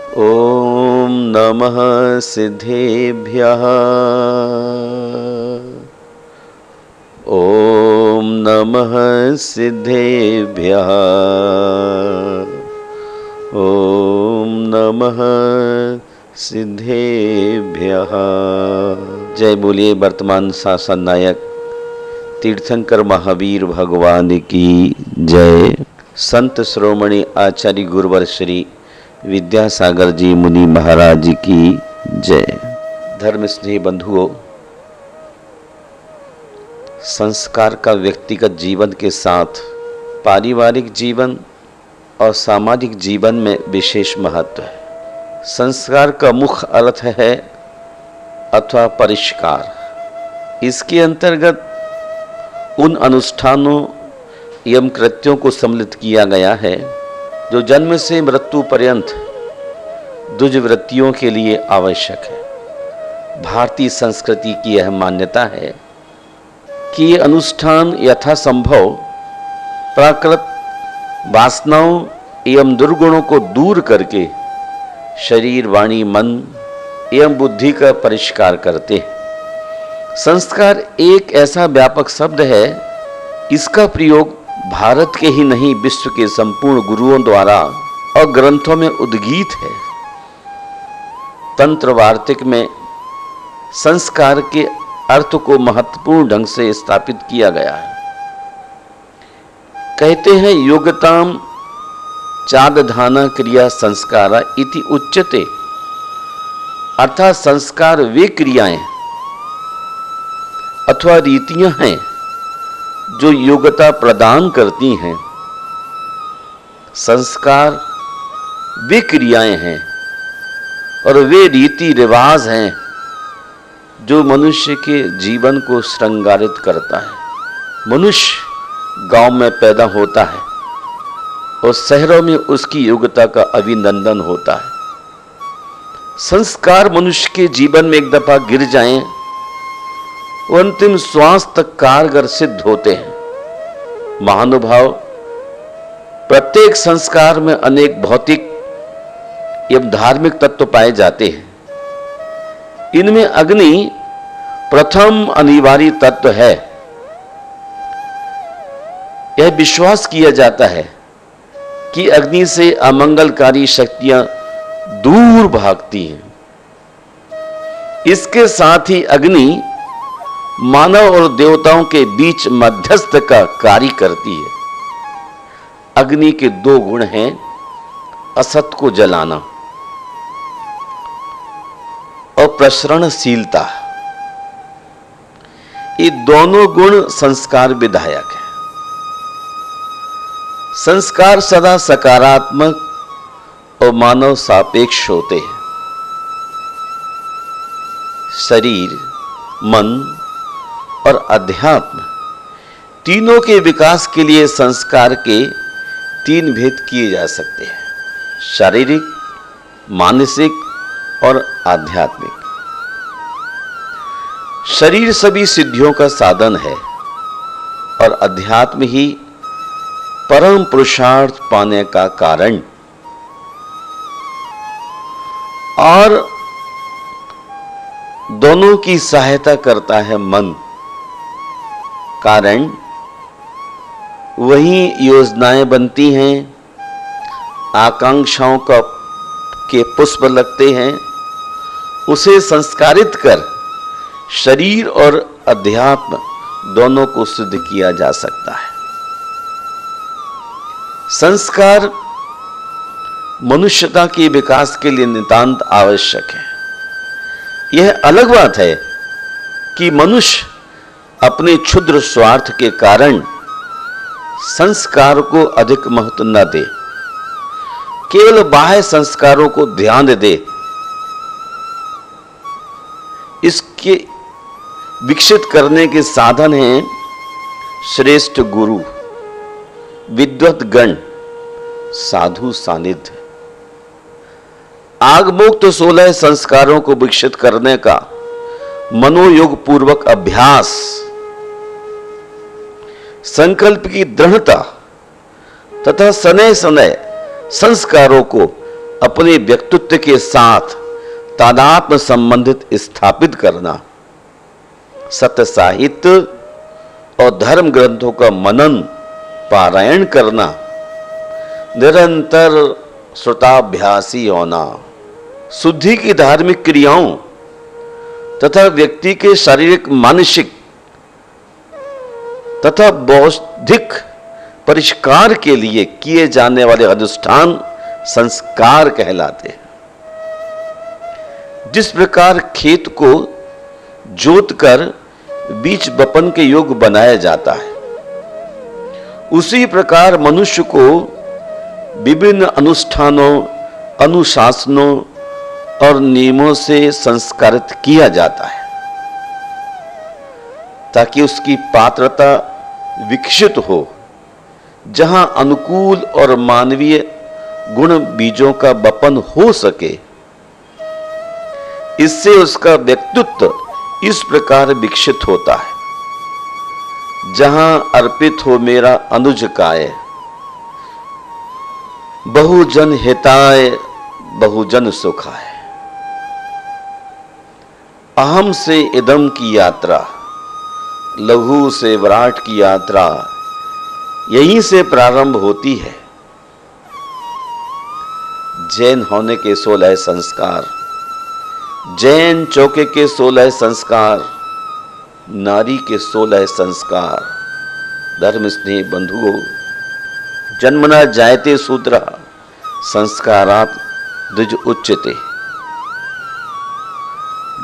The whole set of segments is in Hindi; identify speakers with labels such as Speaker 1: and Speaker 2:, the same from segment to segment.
Speaker 1: ॐ नमः सिद्धेभ्यः। ॐ नमः सिद्धेभ्यः। ॐ नमः सिद्धेभ्यः। जय बोलिए वर्तमान शासन नायक तीर्थंकर महावीर भगवान की जय। संत श्रोमणी आचार्य गुरुवर श्री विद्यासागर जी मुनि महाराज की जय। धर्म स्नेही बंधुओं, संस्कार का व्यक्तिगत जीवन के साथ पारिवारिक जीवन और सामाजिक जीवन में विशेष महत्व है। संस्कार का मुख्य अर्थ है अथवा परिष्कार। इसके अंतर्गत उन अनुष्ठानों एवं कृत्यों को सम्मिलित किया गया है जो जन्म से मृत्यु पर्यंत दुष्वृत्तियों के लिए आवश्यक है। भारतीय संस्कृति की यह मान्यता है कि ये अनुष्ठान यथासंभव प्राकृत वासनाओं एवं दुर्गुणों को दूर करके शरीर, वाणी, मन एवं बुद्धि का परिष्कार करते हैं। संस्कार एक ऐसा व्यापक शब्द है, इसका प्रयोग भारत के ही नहीं विश्व के संपूर्ण गुरुओं द्वारा और ग्रंथों में उद्गीत है। तंत्र वार्तिक में संस्कार के अर्थ को महत्वपूर्ण ढंग से स्थापित किया गया है। कहते हैं योग्यताम चादधाना क्रिया संस्कारा इति उच्यते, अर्थात संस्कार वे क्रियाएं अथवा रीतियां हैं जो योग्यता प्रदान करती हैं। संस्कार वे क्रियाएं हैं और वे रीति रिवाज हैं जो मनुष्य के जीवन को श्रृंगारित करता है। मनुष्य गांव में पैदा होता है और शहरों में उसकी योग्यता का अभिनंदन होता है। संस्कार मनुष्य के जीवन में एक दफा गिर जाएं, वो अंतिम श्वास तक कारगर सिद्ध होते हैं। महानुभाव, प्रत्येक संस्कार में अनेक भौतिक एवं धार्मिक तत्व पाए जाते हैं। इनमें अग्नि प्रथम अनिवार्य तत्व है। यह विश्वास किया जाता है कि अग्नि से अमंगलकारी शक्तियां दूर भागती हैं। इसके साथ ही अग्नि मानव और देवताओं के बीच मध्यस्थ का कार्य करती है। अग्नि के दो गुण हैं, असत को जलाना और प्रसरणशीलता। ये दोनों गुण संस्कार विधायक है। संस्कार सदा सकारात्मक और मानव सापेक्ष होते हैं। शरीर, मन और अध्यात्म तीनों के विकास के लिए संस्कार के तीन भेद किए जा सकते हैं: शारीरिक, मानसिक और आध्यात्मिक। शरीर सभी सिद्धियों का साधन है और अध्यात्म ही परम पुरुषार्थ पाने का कारण और दोनों की सहायता करता है मन। कारण वही योजनाएं बनती हैं, आकांक्षाओं के पुष्प लगते हैं। उसे संस्कारित कर शरीर और अध्यात्म दोनों को सिद्ध किया जा सकता है। संस्कार मनुष्यता के विकास के लिए नितांत आवश्यक है। यह अलग बात है कि मनुष्य अपने क्षुद्र स्वार्थ के कारण संस्कार को अधिक महत्व न दे, केवल बाह्य संस्कारों को ध्यान दे। इसके विकसित करने के साधन हैं श्रेष्ठ गुरु, विद्वत गण, साधु सानिध्य। आगमोक्त 16 संस्कारों को विकसित करने का मनोयोग पूर्वक अभ्यास, संकल्प की दृढ़ता तथा सनय सनय संस्कारों को अपने व्यक्तित्व के साथ तादात्म्य संबंधित स्थापित करना, सत्य साहित्य और धर्म ग्रंथों का मनन पारायण करना, निरंतर श्रुताभ्यासी होना, शुद्धि की धार्मिक क्रियाओं तथा व्यक्ति के शारीरिक, मानसिक तथा बौद्धिक परिष्कार के लिए किए जाने वाले अनुष्ठान संस्कार कहलाते हैं। जिस प्रकार खेत को जोतकर बीज बपन के योग्य बनाया जाता है, उसी प्रकार मनुष्य को विभिन्न अनुष्ठानों, अनुशासनों और नियमों से संस्कारित किया जाता है, ताकि उसकी पात्रता विकसित हो, जहां अनुकूल और मानवीय गुण बीजों का बपन हो सके। इससे उसका व्यक्तित्व इस प्रकार विकसित होता है, जहां अर्पित हो मेरा अनुज काय, बहुजन हिताय बहुजन सुखाय। अहम से इदम की यात्रा, लघु से विराट की यात्रा यहीं से प्रारंभ होती है। जैन होने के 16 संस्कार, जैन चौके के 16 संस्कार, नारी के 16 संस्कार। धर्म स्नेह बंधुओं, जन्मना जायते शूद्र संस्कारात् द्विज उच्यते।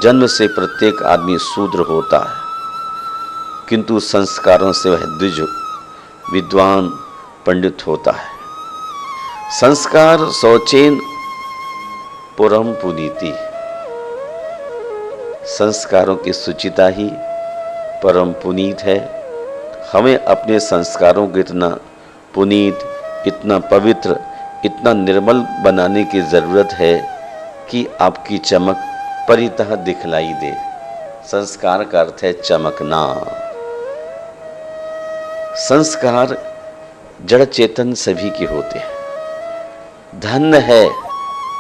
Speaker 1: जन्म से प्रत्येक आदमी शूद्र होता है, किंतु संस्कारों से वह द्विज विद्वान पंडित होता है। संस्कार शौचेन पुरम पुनीति, संस्कारों की शुचिता ही परम पुनीत है। हमें अपने संस्कारों को इतना पुनीत, इतना पवित्र, इतना निर्मल बनाने की जरूरत है कि आपकी चमक परितः दिखलाई दे। संस्कार का अर्थ है चमकना। संस्कार जड़ चेतन सभी के होते हैं। धन्य है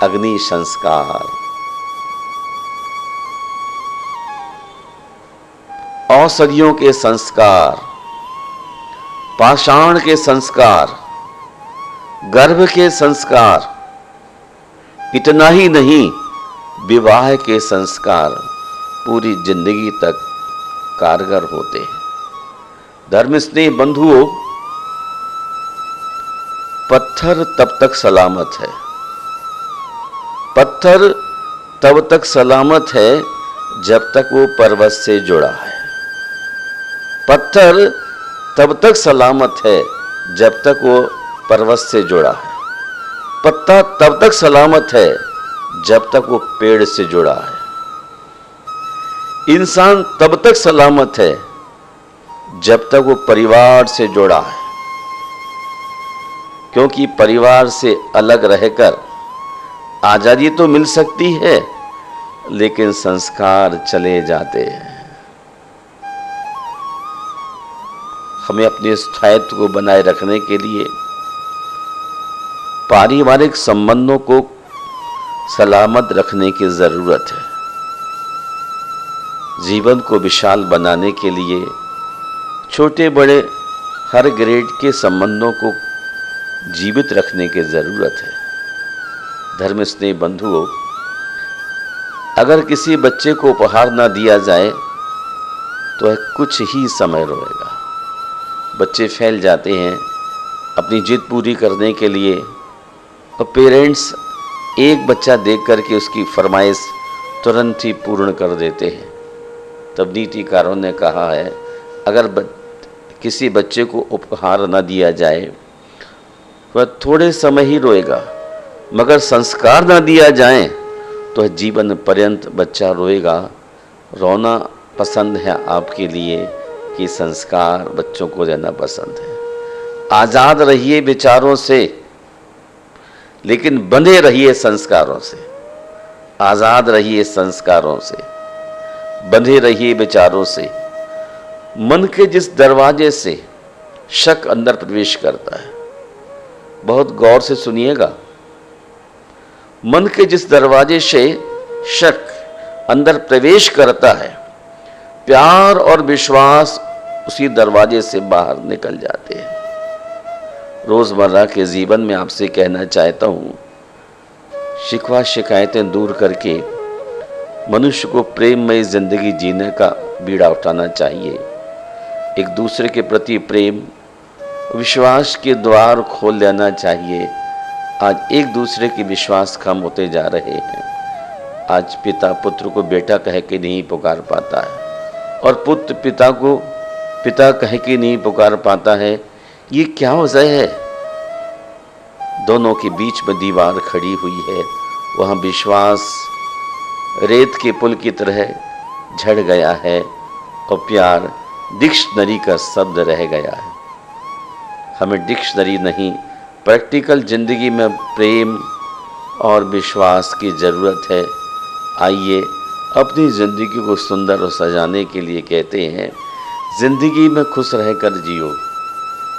Speaker 1: अग्नि संस्कार। औषधियों के संस्कार, पाषाण के संस्कार, गर्भ के संस्कार, इतना ही नहीं, विवाह के संस्कार पूरी जिंदगी तक कारगर होते हैं। धर्म स्नेह बंधुओं, पत्थर तब तक सलामत है, पत्थर तब तक सलामत है जब तक वो पर्वत से जुड़ा है। पत्थर तब तक सलामत है जब तक वो पर्वत से जुड़ा है। पत्ता तब तक सलामत है जब तक वो पेड़ से जुड़ा है। इंसान तब तक सलामत है जब तक वो परिवार से जुड़ा है, क्योंकि परिवार से अलग रहकर आजादी तो मिल सकती है, लेकिन संस्कार चले जाते हैं। हमें अपने स्थायित्व को बनाए रखने के लिए पारिवारिक संबंधों को सलामत रखने की जरूरत है। जीवन को विशाल बनाने के लिए छोटे बड़े हर ग्रेड के संबंधों को जीवित रखने की जरूरत है। धर्म स्नेह बंधुओं, अगर किसी बच्चे को उपहार ना दिया जाए तो वह कुछ ही समय रोएगा। बच्चे फैल जाते हैं अपनी जिद पूरी करने के लिए, और पेरेंट्स एक बच्चा देख करके उसकी फरमाइश तुरंत ही पूर्ण कर देते हैं। तब नीतिकारों ने कहा है, अगर किसी बच्चे को उपहार न दिया जाए वह थोड़े समय ही रोएगा, मगर संस्कार न दिया जाए तो जीवन पर्यंत बच्चा रोएगा। रोना पसंद है आपके लिए कि संस्कार बच्चों को देना पसंद है। आज़ाद रहिए विचारों से, लेकिन बंधे रहिए संस्कारों से। आज़ाद रहिए संस्कारों से, बंधे रहिए विचारों से। मन के जिस दरवाजे से शक अंदर प्रवेश करता है, बहुत गौर से सुनिएगा, मन के जिस दरवाजे से शक अंदर प्रवेश करता है, प्यार और विश्वास उसी दरवाजे से बाहर निकल जाते हैं। रोजमर्रा के जीवन में आपसे कहना चाहता हूं, शिकवा शिकायतें दूर करके मनुष्य को प्रेममय जिंदगी जीने का बीड़ा उठाना चाहिए। एक दूसरे के प्रति प्रेम विश्वास के द्वार खोल लेना चाहिए। आज एक दूसरे के विश्वास कम होते जा रहे हैं। आज पिता पुत्र को बेटा कह के नहीं पुकार पाता है और पुत्र पिता को पिता कह के नहीं पुकार पाता है। ये क्या वजह है? दोनों के बीच में दीवार खड़ी हुई है। वहाँ विश्वास रेत के पुल की तरह झड़ गया है और प्यार डिक्शनरी का शब्द रह गया है। हमें डिक्शनरी नहीं, प्रैक्टिकल जिंदगी में प्रेम और विश्वास की ज़रूरत है। आइए अपनी ज़िंदगी को सुंदर और सजाने के लिए कहते हैं, ज़िंदगी में खुश रहकर जियो।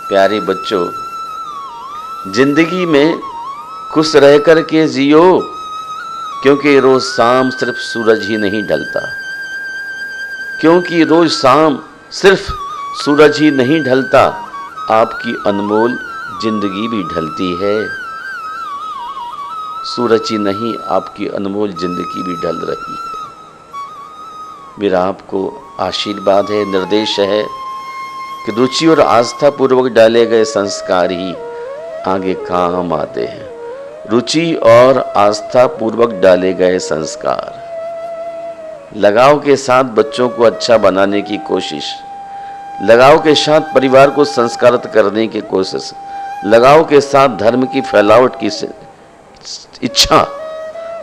Speaker 1: प्यारे बच्चों, ज़िंदगी में खुश रहकर के जियो, क्योंकि रोज़ शाम सिर्फ सूरज ही नहीं ढलता। क्योंकि रोज़ शाम सिर्फ सूरज ही नहीं ढलता, आपकी अनमोल जिंदगी भी ढलती है। सूरज ही नहीं, आपकी अनमोल जिंदगी भी ढल रही है। मेरा आपको आशीर्वाद है, निर्देश है कि रुचि और आस्था पूर्वक डाले गए संस्कार ही आगे काम आते हैं। रुचि और आस्था पूर्वक डाले गए संस्कार, लगाव के साथ बच्चों को अच्छा बनाने की कोशिश, लगाव के साथ परिवार को संस्कारित करने की कोशिश, लगाव के साथ धर्म की फैलावट की इच्छा,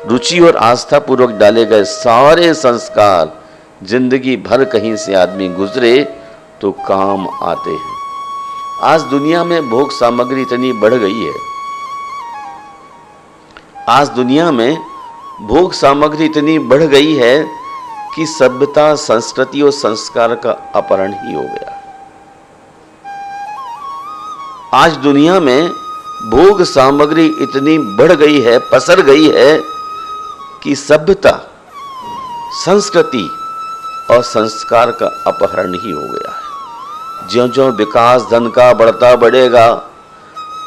Speaker 1: रुचि और आस्था पूर्वक डाले गए सारे संस्कार जिंदगी भर कहीं से आदमी गुजरे तो काम आते हैं। आज दुनिया में भोग सामग्री इतनी बढ़ गई है, आज दुनिया में भोग सामग्री इतनी बढ़ गई है कि सभ्यता, संस्कृति और संस्कार का अपहरण ही हो गया। आज दुनिया में भोग सामग्री इतनी बढ़ गई है, पसर गई है कि सभ्यता, संस्कृति और संस्कार का अपहरण ही हो गया है। ज्यों-ज्यों विकास धन का बढ़ता बढ़ेगा,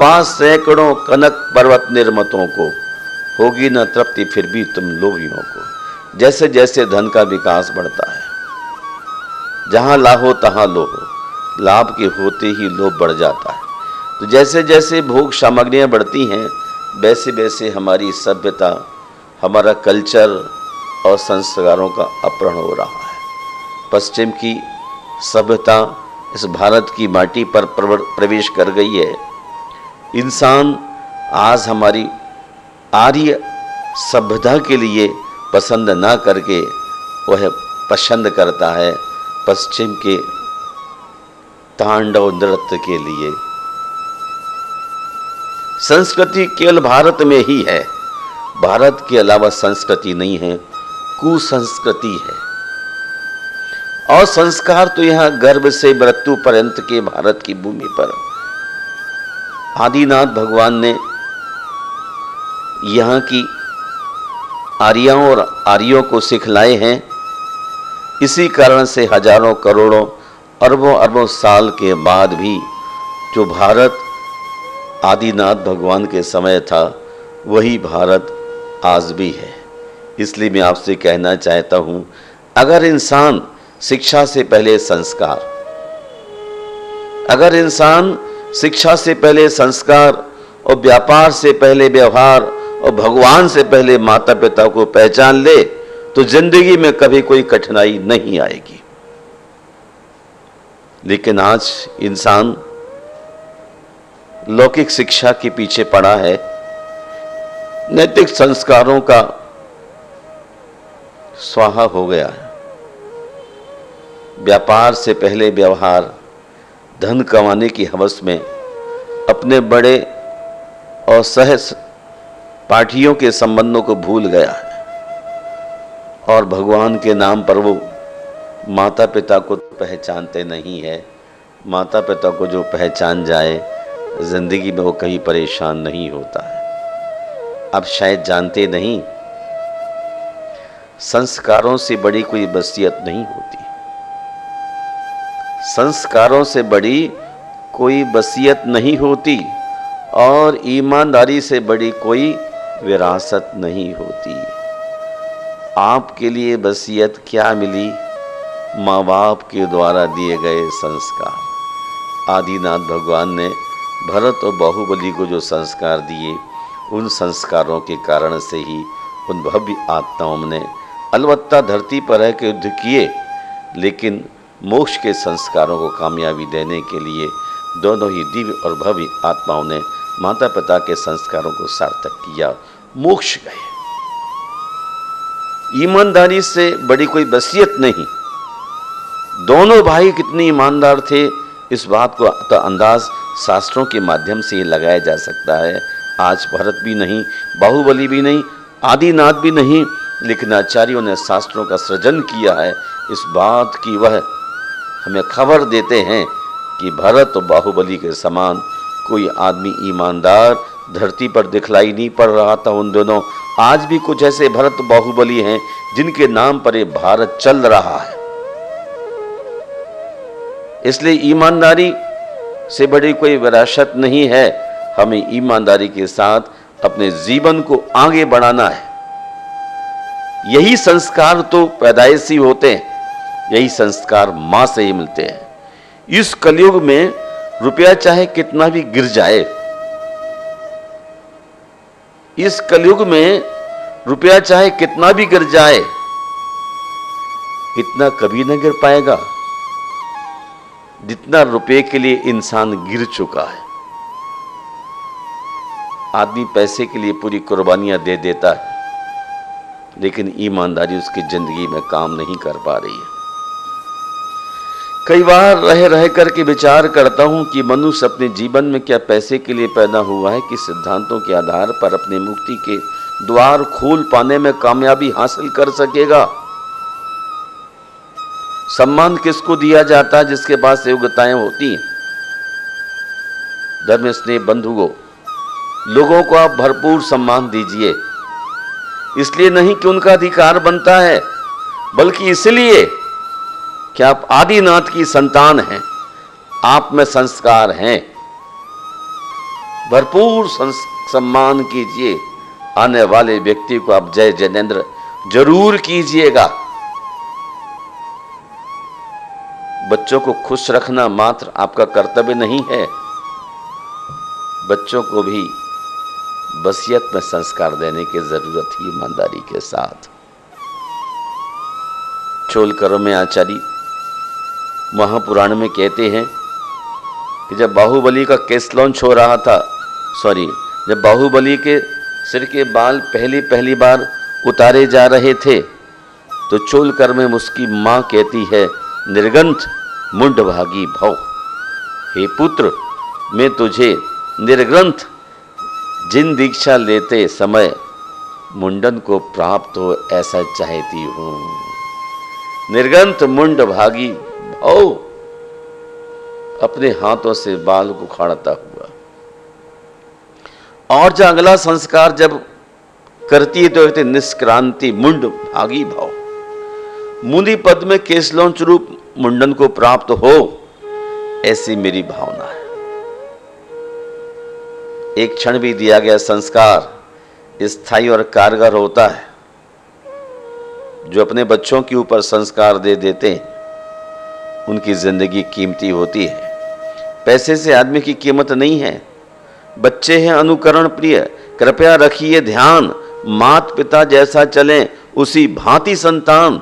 Speaker 1: 5 सैकड़ों कनक पर्वत निर्मतों को होगी न तृप्ति फिर भी तुम लोभियों को। जैसे जैसे धन का विकास बढ़ता है, जहां लाहो तहां लोहो, लाभ के होते ही लोभ बढ़ जाता है। तो जैसे जैसे भोग सामग्रियां बढ़ती हैं, वैसे वैसे हमारी सभ्यता, हमारा कल्चर और संस्कारों का अपहरण हो रहा है। पश्चिम की सभ्यता इस भारत की माटी पर प्रवेश कर गई है। इंसान आज हमारी आर्य सभ्यता के लिए पसंद ना करके वह पसंद करता है पश्चिम के तांडव नृत्य के लिए। संस्कृति केवल भारत में ही है, भारत के अलावा संस्कृति नहीं है, कुसंस्कृति है। और संस्कार तो यहाँ गर्भ से मृत्यु पर्यंत के भारत की भूमि पर आदिनाथ भगवान ने यहाँ की आर्यों और आर्यों को सिखलाए हैं। इसी कारण से हजारों करोड़ों अरबों अरबों साल के बाद भी जो भारत आदिनाथ भगवान के समय था, वही भारत आज भी है। इसलिए मैं आपसे कहना चाहता हूँ, अगर इंसान शिक्षा से पहले संस्कार, अगर इंसान शिक्षा से पहले संस्कार और व्यापार से पहले व्यवहार और भगवान से पहले माता पिता को पहचान ले, तो जिंदगी में कभी कोई कठिनाई नहीं आएगी। लेकिन आज इंसान लौकिक शिक्षा के पीछे पड़ा है, नैतिक संस्कारों का स्वाहा हो गया है। व्यापार से पहले व्यवहार, धन कमाने की हवस में अपने बड़े और सहज पाठियों के संबंधों को भूल गया है और भगवान के नाम पर वो माता पिता को पहचानते नहीं है। माता पिता को जो पहचान जाए, जिंदगी में वो कहीं परेशान नहीं होता है। आप शायद जानते नहीं, संस्कारों से बड़ी कोई वसीयत नहीं होती। संस्कारों से बड़ी कोई वसीयत नहीं होती और ईमानदारी से बड़ी कोई विरासत नहीं होती। आपके लिए वसीयत क्या मिली? माँ बाप के द्वारा दिए गए संस्कार। आदिनाथ भगवान ने भरत और बाहुबली को जो संस्कार दिए, उन संस्कारों के कारण से ही उन भव्य आत्माओं ने अलबत्ता धरती पर रह के युद्ध किए, लेकिन मोक्ष के संस्कारों को कामयाबी देने के लिए दोनों ही दिव्य और भव्य आत्माओं ने माता पिता के संस्कारों को सार्थक किया, मोक्ष गए। ईमानदारी से बड़ी कोई वसीयत नहीं। दोनों भाई कितने ईमानदार थे, इस बात को तो अंदाज शास्त्रों के माध्यम से ही लगाया जा सकता है। आज भरत भी नहीं, बाहुबली भी नहीं, आदिनाथ भी नहीं, लेकिन आचार्यों ने शास्त्रों का सृजन किया है। इस बात की वह हमें खबर देते हैं कि भरत और बाहुबली के समान कोई आदमी ईमानदार धरती पर दिखलाई नहीं पड़ रहा था उन दोनों। आज भी कुछ ऐसे भरत बाहुबली हैं जिनके नाम पर ये भारत चल रहा है। इसलिए ईमानदारी से बड़ी कोई विरासत नहीं है। हमें ईमानदारी के साथ अपने जीवन को आगे बढ़ाना है। यही संस्कार तो पैदाइशी होते हैं, यही संस्कार मां से ही मिलते हैं। इस कलयुग में रुपया चाहे कितना भी गिर जाए, इस कलयुग में रुपया चाहे कितना भी गिर जाए, इतना कभी न गिर पाएगा जितना रुपए के लिए इंसान गिर चुका है। आदमी पैसे के लिए पूरी कुर्बानियां दे देता है, लेकिन ईमानदारी उसकी जिंदगी में काम नहीं कर पा रही है। कई बार रह रह करके विचार करता हूं कि मनुष्य अपने जीवन में क्या पैसे के लिए पैदा हुआ है कि सिद्धांतों के आधार पर अपनी मुक्ति के द्वार खोल पाने में कामयाबी हासिल कर सकेगा। सम्मान किसको दिया जाता है? जिसके पास योग्यताएं होती हैं। धर्म स्नेह बंधुओं, लोगों को आप भरपूर सम्मान दीजिए, इसलिए नहीं कि उनका अधिकार बनता है, बल्कि इसलिए कि आप आदिनाथ की संतान हैं, आप में संस्कार हैं। भरपूर सम्मान कीजिए। आने वाले व्यक्ति को आप जय जैनेन्द्र जरूर कीजिएगा। बच्चों को खुश रखना मात्र आपका कर्तव्य नहीं है, बच्चों को भी वसीयत में संस्कार देने की जरूरत है ईमानदारी के साथ। चोलकरों में आचार्य महापुराण में कहते हैं कि जब बाहुबली का केस लॉन्च हो रहा था, जब बाहुबली के सिर के बाल पहली बार उतारे जा रहे थे, तो चोलकर में उसकी माँ कहती है, निर्गंथ मुंडभागी भव, हे पुत्र मैं तुझे निर्ग्रंथ जिन दीक्षा लेते समय मुंडन को प्राप्त हो ऐसा चाहती हूं। निर्ग्रंथ मुंडभागी भव, अपने हाथों से बाल को उखाड़ता हुआ। और जो अगला संस्कार जब करती है तो कहते निष्क्रांति मुंड भागी भाव, मुनि पद में केसलोंच रूप मुंडन को प्राप्त हो, ऐसी मेरी भावना है। एक क्षण भी दिया गया संस्कार स्थायी और कारगर होता है। जो अपने बच्चों के ऊपर संस्कार दे देते हैं, उनकी जिंदगी कीमती होती है। पैसे से आदमी की कीमत नहीं है। बच्चे हैं अनुकरण प्रिय, कृपया रखिए ध्यान, माता पिता जैसा चलें उसी भांति संतान।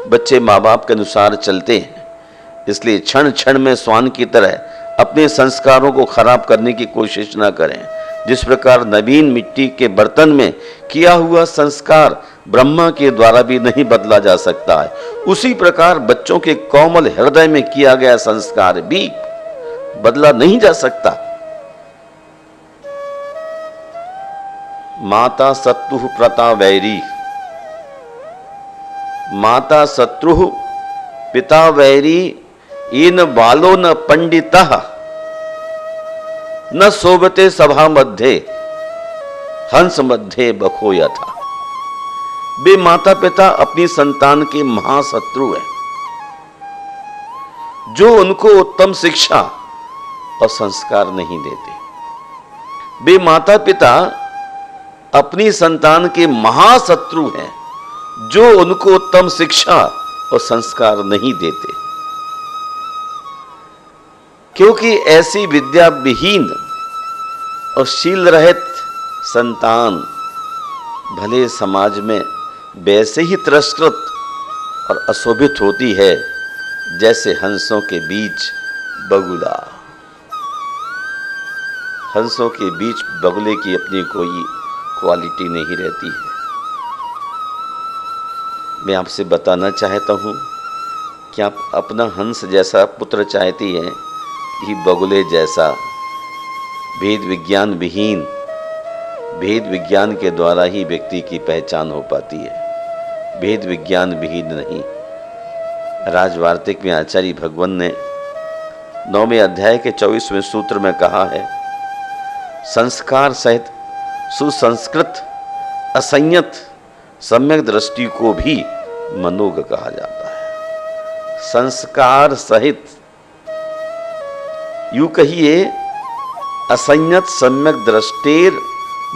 Speaker 1: बच्चे माँ बाप के अनुसार चलते हैं, इसलिए क्षण क्षण में स्वान की तरह अपने संस्कारों को खराब करने की कोशिश ना करें। जिस प्रकार नवीन मिट्टी के बर्तन में किया हुआ संस्कार ब्रह्मा के द्वारा भी नहीं बदला जा सकता है, उसी प्रकार बच्चों के कोमल हृदय में किया गया संस्कार भी बदला नहीं जा सकता। माता शत्रु प्रता वैरी, माता शत्रु पिता वैरी, इन बालो न पंडितः न शोभते सभा मध्य। हंस मध्य बखोया था। वे माता पिता अपनी संतान के महाशत्रु हैं, जो उनको उत्तम शिक्षा और संस्कार नहीं देते। वे माता पिता अपनी संतान के महाशत्रु हैं, जो उनको उत्तम शिक्षा और संस्कार नहीं देते। क्योंकि ऐसी विद्या विहीन और शील रहित संतान भले समाज में वैसे ही तिरस्कृत और अशोभित होती है जैसे हंसों के बीच बगुला। हंसों के बीच बगुले की अपनी कोई क्वालिटी नहीं रहती है। मैं आपसे बताना चाहता हूँ कि आप अपना हंस जैसा पुत्र चाहती हैं कि बगुले जैसा भेद विज्ञान विहीन, भेद विज्ञान के द्वारा ही व्यक्ति की पहचान हो पाती है, भेद विज्ञान विहीन नहीं। राजवार्तिक में आचार्य भगवान ने 9वें अध्याय के 24वें सूत्र में कहा है, संस्कार सहित सुसंस्कृत असंयत सम्यक दृष्टि को भी मनोग कहा जाता है। संस्कार सहित, यूं कहिए, असंयत सम्यक दृष्टेर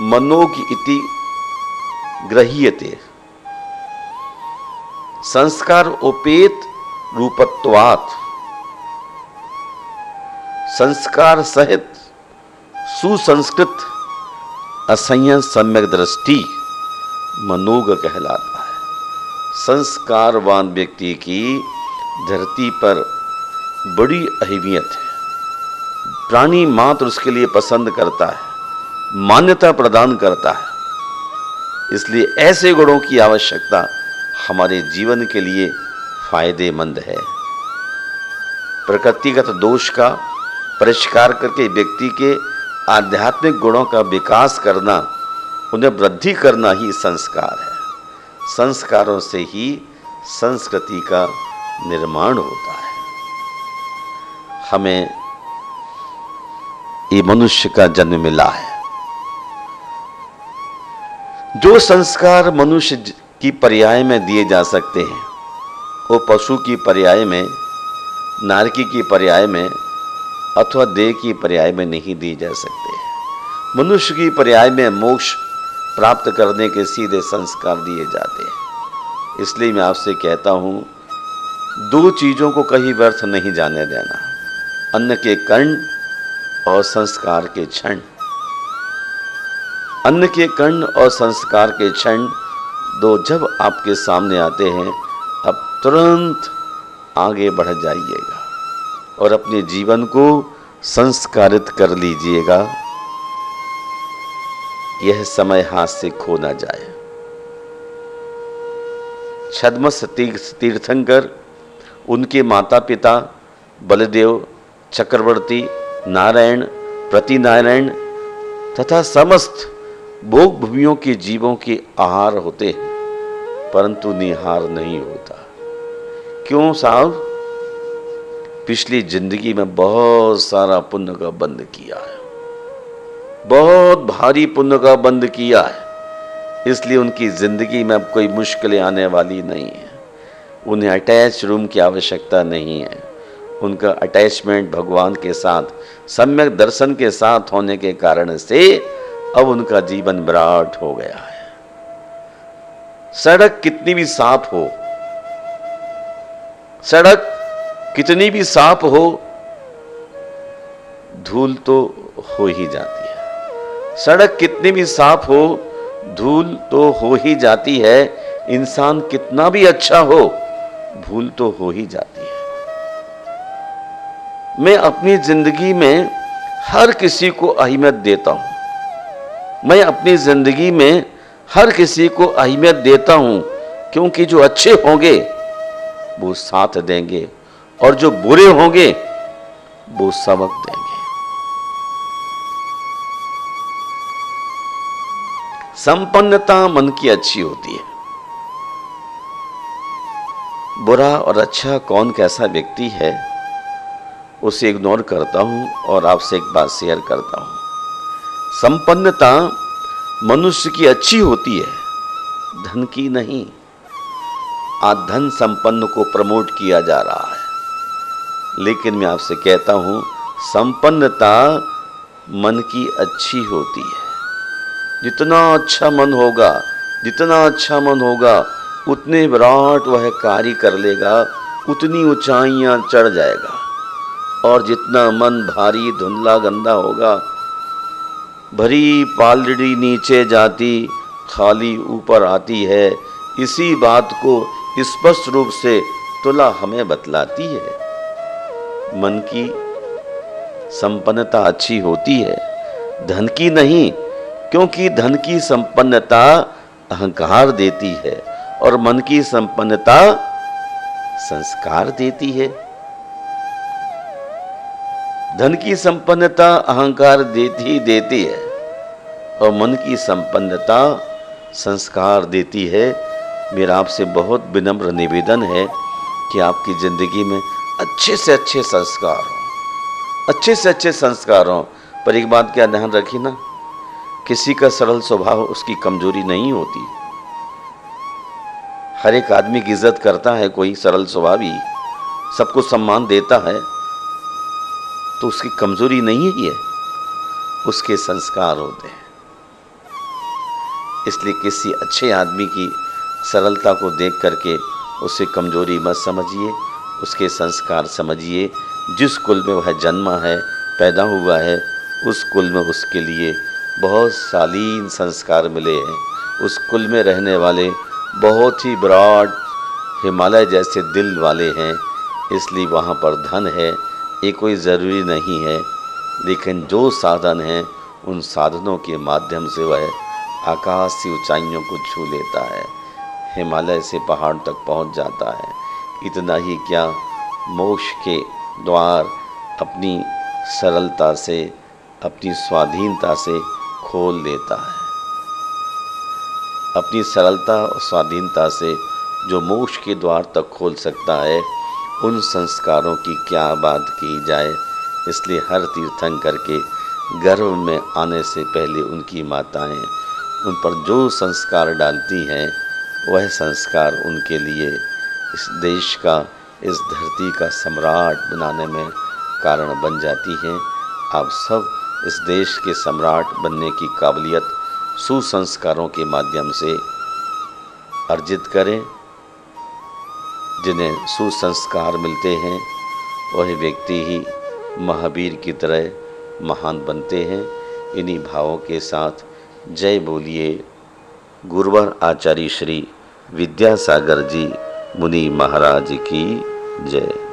Speaker 1: मनोग इति गृह्यते। संस्कार उपेत रूपत्वात्, संस्कार सहित सुसंस्कृत असंयत सम्यक दृष्टि मनोग कहलाता है। संस्कारवान व्यक्ति की धरती पर बड़ी अहमियत है। प्राणी मात्र उसके लिए पसंद करता है, मान्यता प्रदान करता है। इसलिए ऐसे गुणों की आवश्यकता हमारे जीवन के लिए फायदेमंद है। प्रकृतिगत दोष का परिष्कार करके व्यक्ति के आध्यात्मिक गुणों का विकास करना, उन्हें वृद्धि करना ही संस्कार है। संस्कारों से ही संस्कृति का निर्माण होता है। हमें ये मनुष्य का जन्म मिला है। जो संस्कार मनुष्य की पर्याय में दिए जा सकते हैं, वो पशु की पर्याय में, नारकी की पर्याय में अथवा देह की पर्याय में नहीं दिए जा सकते। मनुष्य की पर्याय में मोक्ष प्राप्त करने के सीधे संस्कार दिए जाते हैं। इसलिए मैं आपसे कहता हूँ, दो चीज़ों को कहीं व्यर्थ नहीं जाने देना, अन्न के कण और संस्कार के क्षण। अन्न के कण और संस्कार के क्षण दो जब आपके सामने आते हैं, अब तुरंत आगे बढ़ जाइएगा और अपने जीवन को संस्कारित कर लीजिएगा। यह समय हाथ से खो ना जाए। छद्मस तीर्थंकर, उनके माता पिता बलदेव, चक्रवर्ती, नारायण, प्रतिनारायण तथा समस्त भोग भूमियों के जीवों के आहार होते हैं, परंतु निहार नहीं होता। क्यों साहब? पिछली जिंदगी में बहुत सारा पुण्य का बंद किया है, बहुत भारी पुण्य का बंद किया है। इसलिए उनकी जिंदगी में अब कोई मुश्किलें आने वाली नहीं है। उन्हें अटैच रूम की आवश्यकता नहीं है। उनका अटैचमेंट भगवान के साथ, सम्यक दर्शन के साथ होने के कारण से अब उनका जीवन विराट हो गया है। सड़क कितनी भी साफ हो, सड़क कितनी भी साफ हो, धूल तो हो ही जाती है। सड़क कितनी भी साफ हो, धूल तो हो ही जाती है। इंसान कितना भी अच्छा हो, भूल तो हो ही जाती है। मैं अपनी जिंदगी में हर किसी को अहमियत देता हूं। मैं अपनी जिंदगी में हर किसी को अहमियत देता हूं, क्योंकि जो अच्छे होंगे वो साथ देंगे और जो बुरे होंगे वो सबक देंगे। संपन्नता मन की अच्छी होती है। बुरा और अच्छा कौन कैसा व्यक्ति है उसे इग्नोर करता हूं और आपसे एक बात शेयर करता हूं। संपन्नता मनुष्य की अच्छी होती है, धन की नहीं। आज धन संपन्न को प्रमोट किया जा रहा है, लेकिन मैं आपसे कहता हूं संपन्नता मन की अच्छी होती है। जितना अच्छा मन होगा, जितना अच्छा मन होगा, उतने विराट वह कार्य कर लेगा, उतनी ऊंचाइयां चढ़ जाएगा। और जितना मन भारी धुंधला गंदा होगा, भरी पालड़ी नीचे जाती, खाली ऊपर आती है। इसी बात को स्पष्ट रूप से तुला हमें बतलाती है। मन की संपन्नता अच्छी होती है, धन की नहीं, क्योंकि धन की संपन्नता अहंकार देती है और मन की संपन्नता संस्कार देती है। धन की संपन्नता अहंकार देती है और मन की संपन्नता संस्कार देती है। मेरा आपसे बहुत विनम्र निवेदन है कि आपकी जिंदगी में अच्छे से अच्छे संस्कार हों, अच्छे से अच्छे संस्कार हों। पर एक बात क्या ध्यान रखिए ना, किसी का सरल स्वभाव उसकी कमजोरी नहीं होती। हर एक आदमी की इज्जत करता है, कोई सरल स्वभावी सबको सम्मान देता है, तो उसकी कमजोरी नहीं है, ये उसके संस्कार होते हैं। इसलिए किसी अच्छे आदमी की सरलता को देख करके उसे कमजोरी मत समझिए, उसके संस्कार समझिए। जिस कुल में वह जन्मा है, पैदा हुआ है, उस कुल में उसके लिए बहुत शालीन संस्कार मिले हैं। उस कुल में रहने वाले बहुत ही विराट हिमालय जैसे दिल वाले हैं, इसलिए वहाँ पर धन है ये कोई ज़रूरी नहीं है। लेकिन जो साधन हैं उन साधनों के माध्यम से वह आकाश की ऊंचाइयों को छू लेता है, हिमालय से पहाड़ तक पहुंच जाता है। इतना ही क्या, मोक्ष के द्वार अपनी सरलता से, अपनी स्वाधीनता से खोल लेता है। अपनी सरलता और स्वाधीनता से जो मोक्ष के द्वार तक खोल सकता है, उन संस्कारों की क्या बात की जाए। इसलिए हर तीर्थंकर के गर्भ में आने से पहले उनकी माताएं उन पर जो संस्कार डालती हैं, वह संस्कार उनके लिए इस देश का, इस धरती का सम्राट बनाने में कारण बन जाती हैं। आप सब इस देश के सम्राट बनने की काबिलियत सुसंस्कारों के माध्यम से अर्जित करें। जिन्हें सुसंस्कार मिलते हैं वह व्यक्ति ही महावीर की तरह महान बनते हैं। इन्हीं भावों के साथ जय बोलिए गुरुवर आचार्य श्री विद्यासागर जी मुनि महाराज की जय।